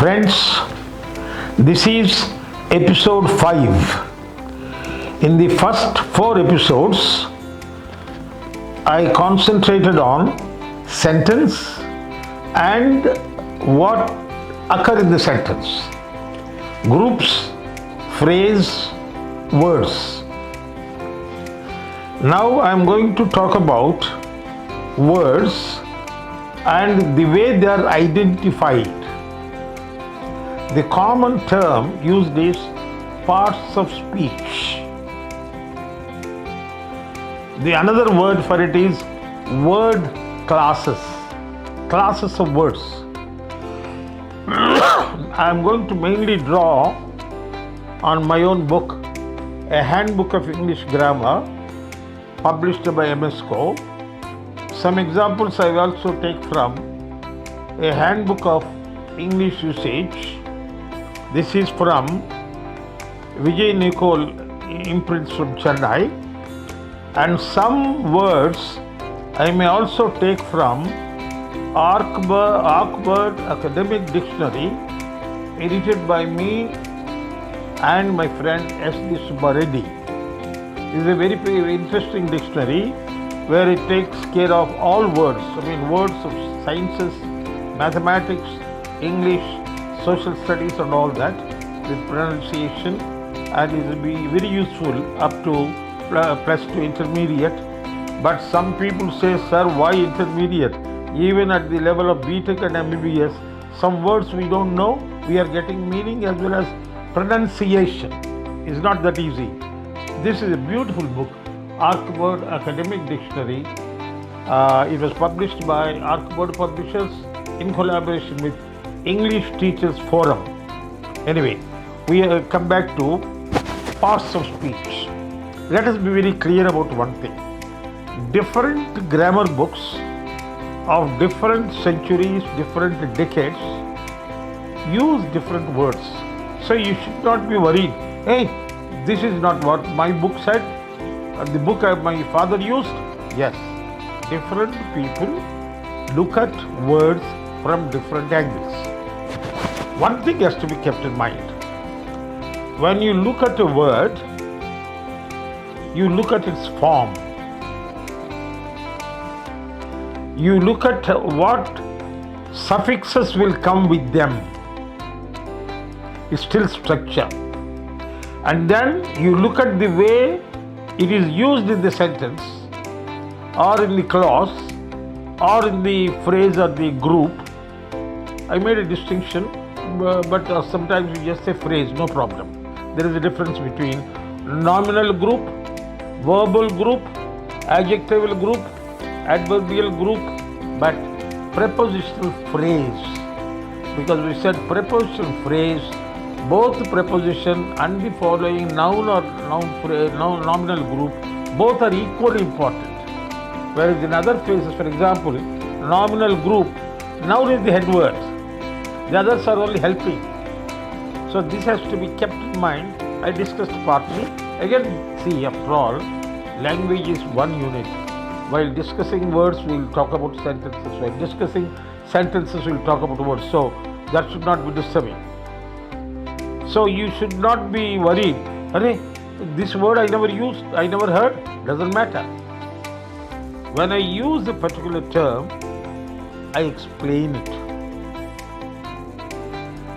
Friends, this is episode 5. In the first 4 episodes, I concentrated on sentence and what occur in the sentence. Groups, phrase, words. Now I am going to talk about words and the way they are identified. The common term used is parts of speech. The another word for it is word classes of words. I am going to mainly draw on my own book, A Handbook of English Grammar, published by MSCO. Some examples I will also take from A Handbook of English Usage. This is from Vijay Nicole imprints from Chennai, and some words I may also take from Oxford Academic Dictionary, edited by me and my friend S.D. Subbareddy. This is a very, very interesting dictionary where it takes care of all words, words of sciences, mathematics, English, social studies and all that with pronunciation, and it will be very useful up to plus 2 intermediate. But some people say, sir, why intermediate? Even at the level of BTech and MBBS, some words we don't know, we are getting meaning as well as pronunciation. It's not that easy. This is a beautiful book, Oxford Academic Dictionary. It was published by Oxford Publishers in collaboration with English Teachers Forum. Anyway, we come back to parts of speech. Let us be very clear about one thing. Different grammar books of different centuries, different decades use different words. So you should not be worried. Hey, this is not what my book said, the book my father used. Yes, different people look at words from different angles. One thing has to be kept in mind. When you look at a word, you look at its form. You look at what suffixes will come with them. It's still structure. And then you look at the way it is used in the sentence or in the clause or in the phrase or the group. I made a distinction, but sometimes we just say phrase, no problem. There is a difference between nominal group, verbal group, adjectival group, adverbial group, but prepositional phrase. Because we said prepositional phrase, both preposition and the following noun or nominal group, both are equally important. Whereas in other phases, for example, nominal group, noun is the head word. The others are only helping. So this has to be kept in mind. I discussed partly. Again, see, after all, language is one unit. While discussing words, we will talk about sentences. While discussing sentences, we will talk about words. So that should not be disturbing. So you should not be worried. Arey, this word I never used, I never heard. Doesn't matter. When I use a particular term, I explain it.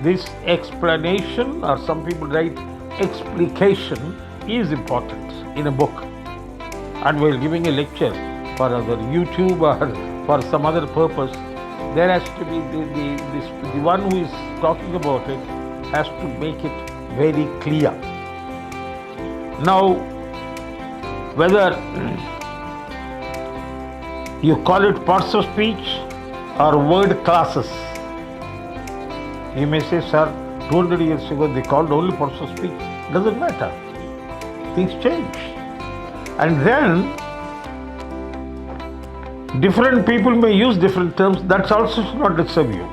This explanation, or some people write explication, is important in a book. And while giving a lecture for either YouTube or for some other purpose, there has to be the one who is talking about it has to make it very clear. Now, whether you call it parts of speech or word classes, you may say, sir, 200 years ago they called only parts of speech. Doesn't matter. Things change. And then different people may use different terms. That also should not disturb you.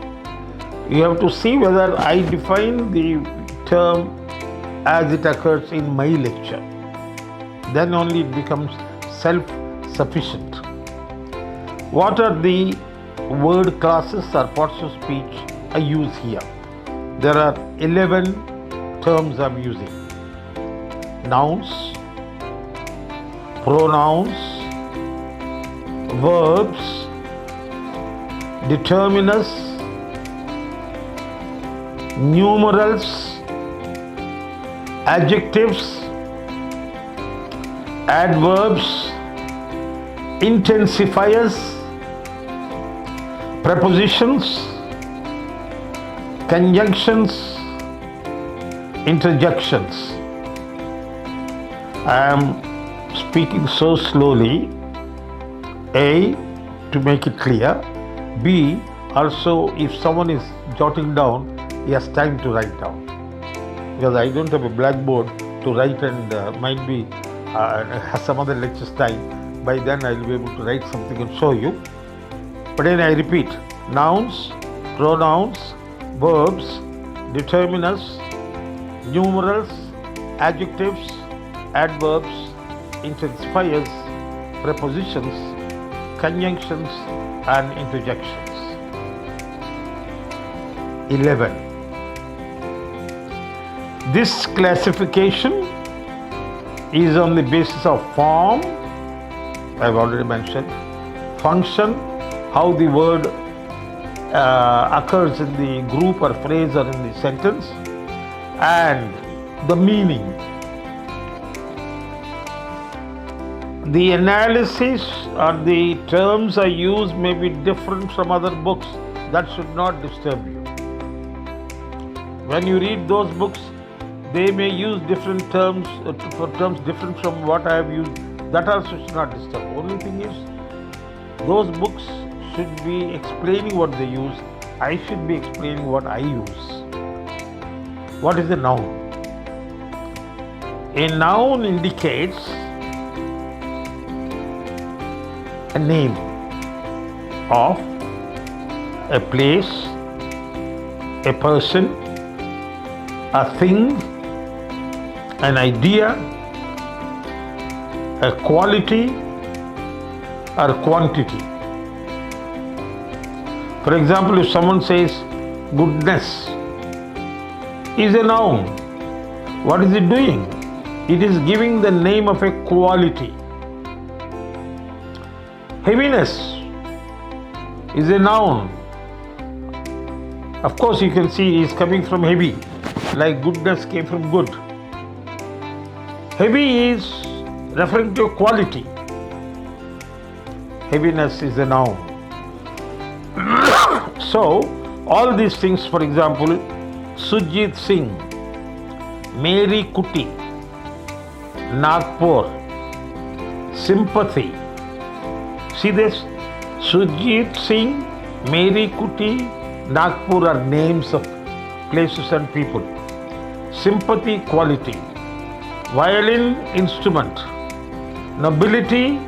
You have to see whether I define the term as it occurs in my lecture. Then only it becomes self-sufficient. What are the word classes or parts of speech I use here? there are 11 terms I'm using. Nouns, pronouns, verbs, determiners, numerals, adjectives, adverbs, intensifiers, prepositions, conjunctions, interjections. I am speaking so slowly, A, to make it clear, B, also if someone is jotting down, he has time to write down. Because I don't have a blackboard to write and might be some other lecture's time. By then I will be able to write something and show you. But then I repeat, nouns, pronouns, verbs, determiners, numerals, adjectives, adverbs, intensifiers, prepositions, conjunctions and interjections. 11. This classification is on the basis of form, I've already mentioned, function, how the word occurs in the group or phrase or in the sentence, and the meaning. The analysis or the terms I use may be different from other books. That should not disturb you. When you read those books, they may use different terms, for terms different from what I have used. That also should not disturb. Only thing is, those books should be explaining what they use. I should be explaining what I use. What is a noun? A noun indicates a name of a place, a person, a thing, an idea, a quality or quantity. For example, if someone says goodness is a noun, what is it doing? It is giving the name of a quality. Heaviness is a noun. Of course, you can see it is coming from heavy, like goodness came from good. Heavy is referring to a quality. Heaviness is a noun. So, all these things, for example, Sujit Singh, Mary Kuti, Nagpur, sympathy. See this? Sujit Singh, Mary Kuti, Nagpur are names of places and people. Sympathy, quality. Violin, instrument. Nobility,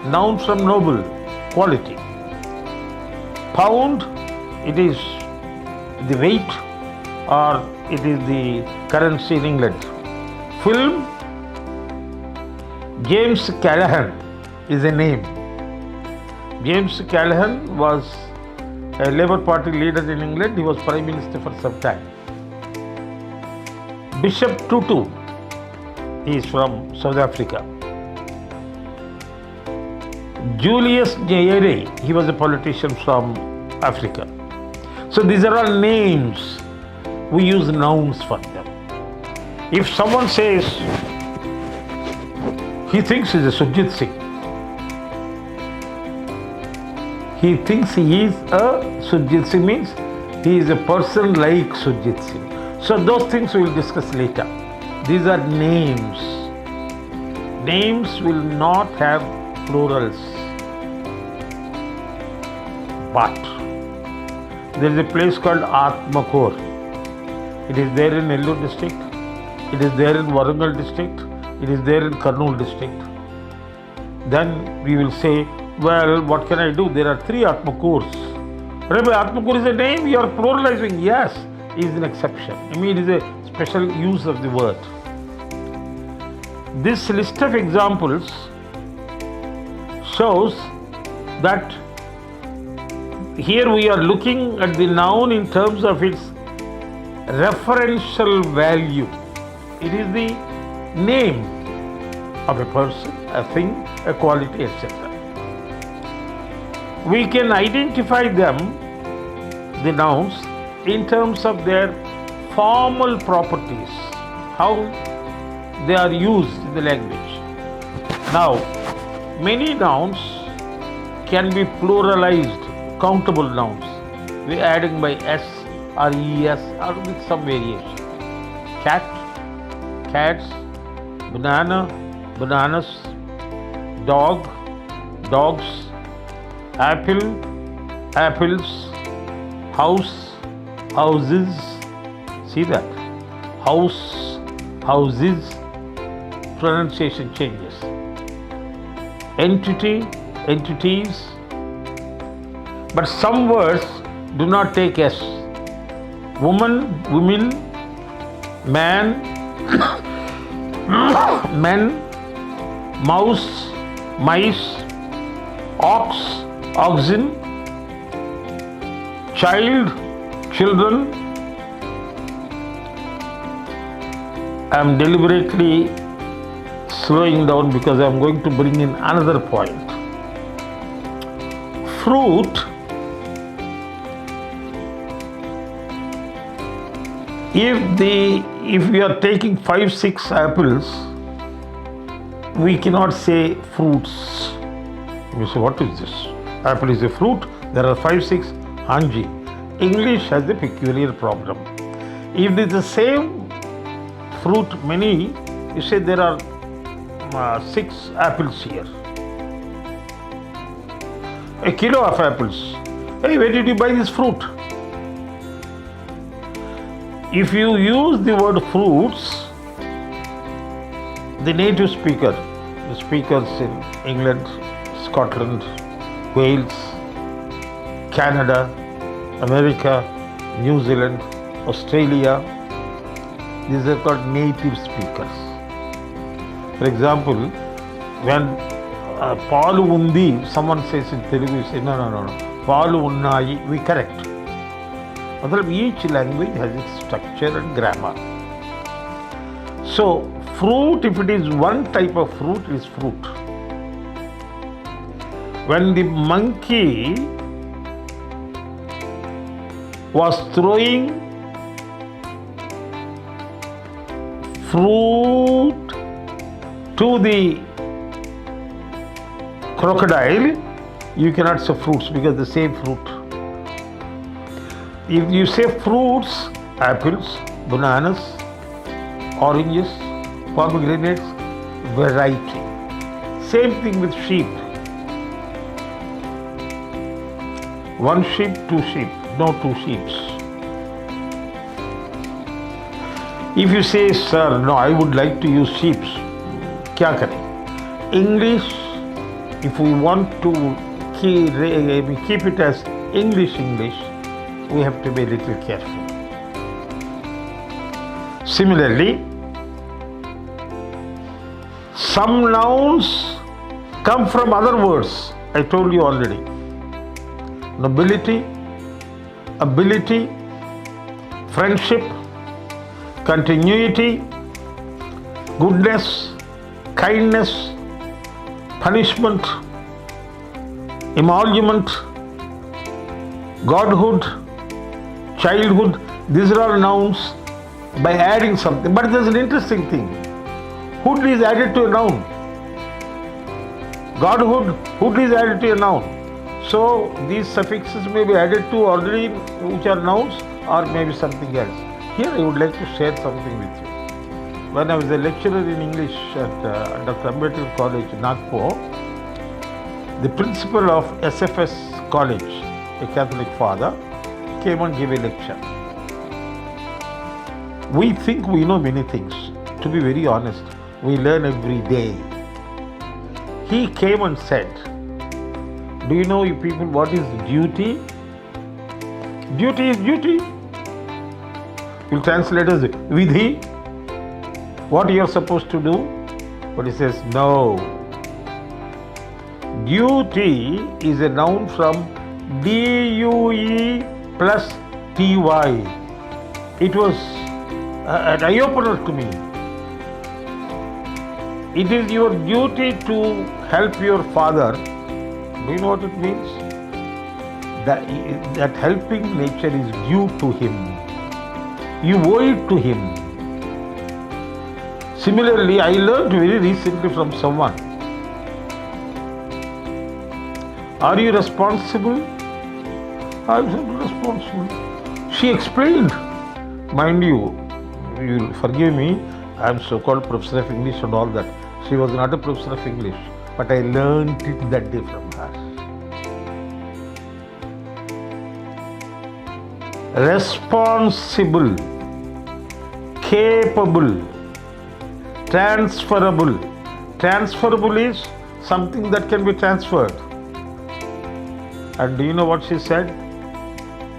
noun from noble, quality. Pound, it is the weight or it is the currency in England. Film, James Callaghan is a name. James Callaghan was a Labour Party leader in England. He was Prime Minister for some time. Bishop Tutu, he is from South Africa. Julius Nyerere, he was a politician from Africa. So these are all names. We use nouns for them. If someone says he thinks he's a Sujit Singh, he thinks he is a Sujit Singh means he is a person like Sujit Singh. So those things we will discuss later. These are names. Names will not have plurals. But there is a place called Atmakor. It is there in Nellore district. It is there in Warangal district. It is there in Kurnool district. Then we will say, well, what can I do? There are 3 Atmakors. Rabbi, Atmakor is a name, you are pluralizing. Yes, it is an exception. I mean, it is a special use of the word. This list of examples shows that here we are looking at the noun in terms of its referential value. It is the name of a person, a thing, a quality, etc. We can identify them, the nouns, in terms of their formal properties, how they are used in the language. Now, many nouns can be pluralized, countable nouns. We are adding by s or es or with some variation. Cat, cats, banana, bananas, dog, dogs, apple, apples, house, houses. See that? House, houses, pronunciation changes. Entity, entities. But some words do not take S. Woman, women, man, men, mouse, mice, ox, oxen, child, children. I am deliberately slowing down because I am going to bring in another point. Fruit, if we are taking 5-6 apples, we cannot say fruits. You say, what is this? Apple is a fruit. There are 5-6 hanji. English has a peculiar problem. If it is the same fruit, many, you say there are 6 apples here. A kilo of apples. Hey, where did you buy this fruit? If you use the word fruits, the native speaker, the speakers in England, Scotland, Wales, Canada, America, New Zealand, Australia, these are called native speakers. For example, when Palu Undi, someone says in Telugu, you say, no, Palu Unnai, we correct. Each language has its structure and grammar. So, fruit, if it is one type of fruit, is fruit. When the monkey was throwing fruit to the crocodile, you cannot say fruits because the same fruit. If you say fruits, apples, bananas, oranges, pomegranates, variety. Same thing with sheep. One sheep, 2 sheep, no 2 sheeps. If you say, sir, no, I would like to use sheeps, kya kare? English, if we want to keep it as English, we have to be a little careful. Similarly, some nouns come from other words. I told you already. Nobility, ability, friendship, continuity, goodness, kindness, punishment, emolument, godhood, childhood. These are all nouns by adding something. But there's an interesting thing. Hood is added to a noun. Godhood, hood is added to a noun. So these suffixes may be added to already which are nouns or maybe something else. Here I would like to share something with you. When I was a lecturer in English at Dr. Ambedkar College, Nagpur, the principal of SFS College, a Catholic father, came and gave a lecture. We think we know many things. To be very honest, we learn every day. He came and said, do you know, you people, what is duty? Duty is duty. We'll translate as vidhi. What you are supposed to do? But he says, no. Duty is a noun from DUE plus TY. It was an eye-opener to me. It is your duty to help your father. Do you know what it means? That helping nature is due to him. You owe it to him. Similarly, I learned very recently from someone. Are you responsible? I'm responsible. She explained. Mind you, you'll forgive me, I'm so-called professor of English and all that. She was not a professor of English, but I learned it that day from her. Responsible, capable, transferable. Transferable is something that can be transferred. And do you know what she said?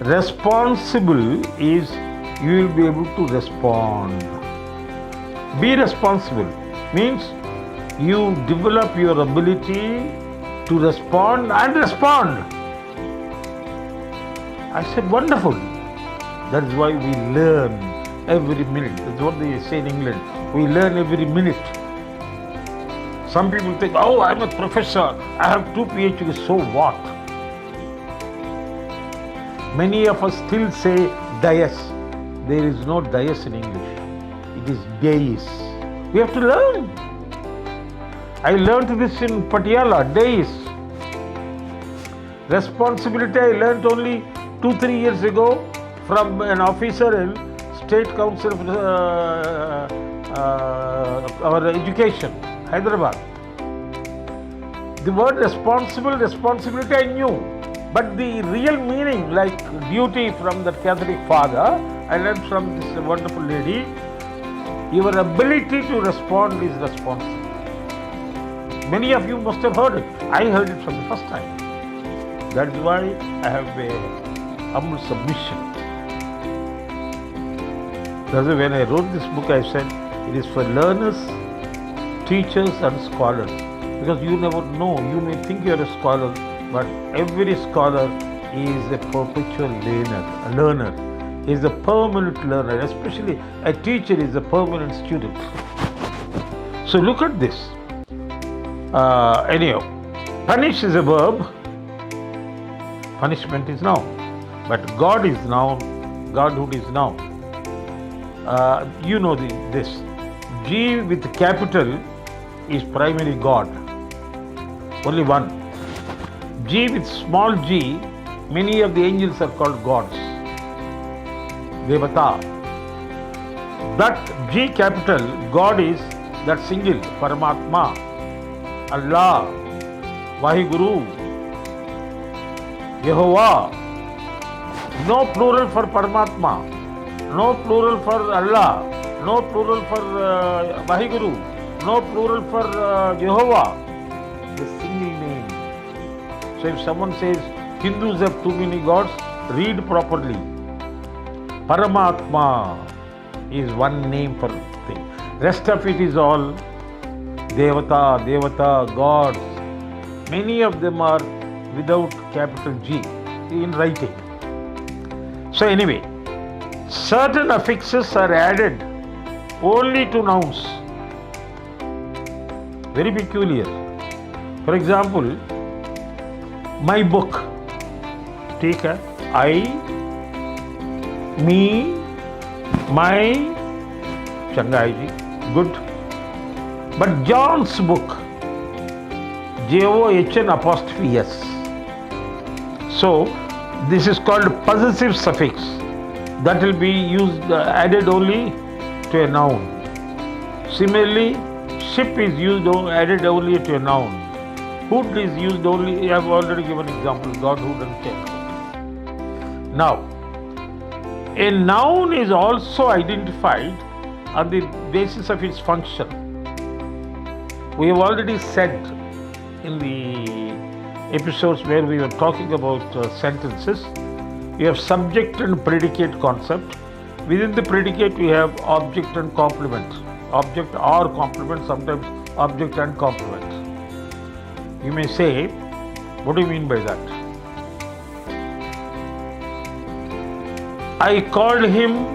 Responsible is you will be able to respond. Be responsible means you develop your ability to respond and respond. I said, wonderful. That is why we learn every minute. That's what they say in England. We learn every minute. Some people think, oh, I'm a professor. I have 2 PhDs. So what? Many of us still say dais. There is no dais in English. It is days. We have to learn. I learned this in Patiala, days. Responsibility I learned only 2-3 years ago from an officer in State Council of our education, Hyderabad. The word responsibility I knew. But the real meaning, like duty from the Catholic father, I learned from this wonderful lady, your ability to respond is responsible. Many of you must have heard it. I heard it from the first time. That is why I have a humble submission. That's why when I wrote this book, I said it is for learners, teachers and scholars. Because you never know, you may think you are a scholar, but every scholar is a perpetual learner, is a permanent learner, especially a teacher is a permanent student. So look at this. Anyhow, punish is a verb, punishment is noun, but God is noun, Godhood is noun. You know this. G with capital is primary God, only one. G with small g, many of the angels are called gods. Devata. That G capital, God is that single, Paramatma, Allah, Vaheguru, Yehovah. No plural for Paramatma, no plural for Allah, no plural for Vaheguru, no plural for Jehovah. The single name. So if someone says Hindus have too many gods, read properly. Paramatma is one name for thing. Rest of it is all Devata, gods. Many of them are without capital G in writing. So anyway, certain affixes are added only to nouns. Very peculiar. For example, my book. Take है I, me, my, Changai ji, good. But John's book, John apostrophe S. So this is called possessive suffix. That will be used, added only to a noun. Similarly, ship is used added only to a noun. Hood is used only, I have already given example, Godhood and Childhood. Now, a noun is also identified on the basis of its function. We have already said in the episodes where we were talking about sentences, we have subject and predicate concept. Within the predicate, we have object and complement. Object or complement, sometimes object and complement. You may say, what do you mean by that? I called him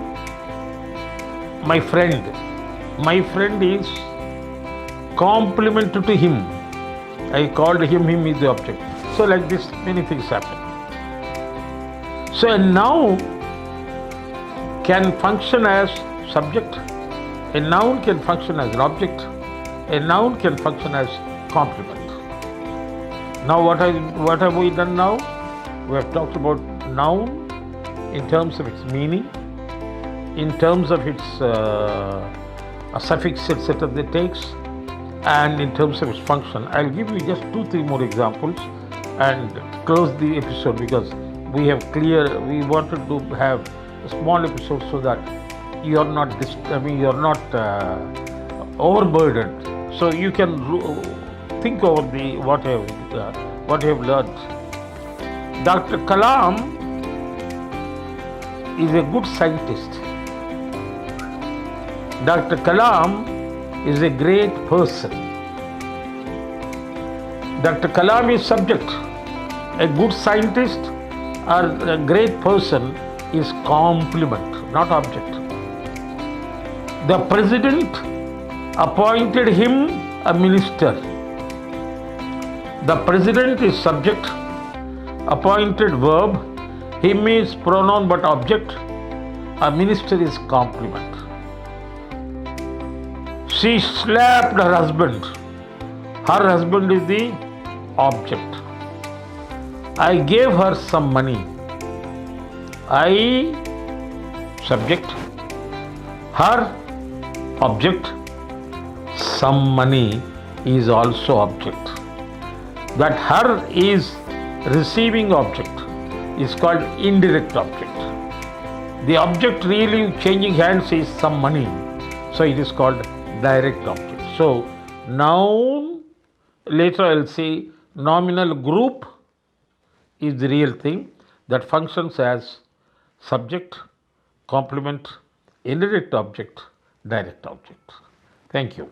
my friend. My friend is complement to him. I called him, him is the object. So like this, many things happen. So a noun can function as subject. A noun can function as an object. A noun can function as complement. Now what have we done now? We have talked about noun in terms of its meaning, in terms of its a suffix etc. that it takes, and in terms of its function. I'll give you just 2-3 more examples and close the episode, because we wanted to have a small episode so that you're not overburdened. So you can think over what you have learned. Dr. Kalam is a good scientist. Dr. Kalam is a great person. Dr. Kalam is subject. A good scientist or a great person is complement, not object. The president appointed him a minister. The president is subject, appointed verb, him is pronoun but object, a minister is complement. She slapped her husband. Her husband is the object. I gave her some money. I, subject, her, object, some money is also object. That her is receiving object is called indirect object. The object really changing hands is some money, so it is called direct object. So noun, later I'll say nominal group is the real thing that functions as subject, complement, indirect object, direct object. Thank you.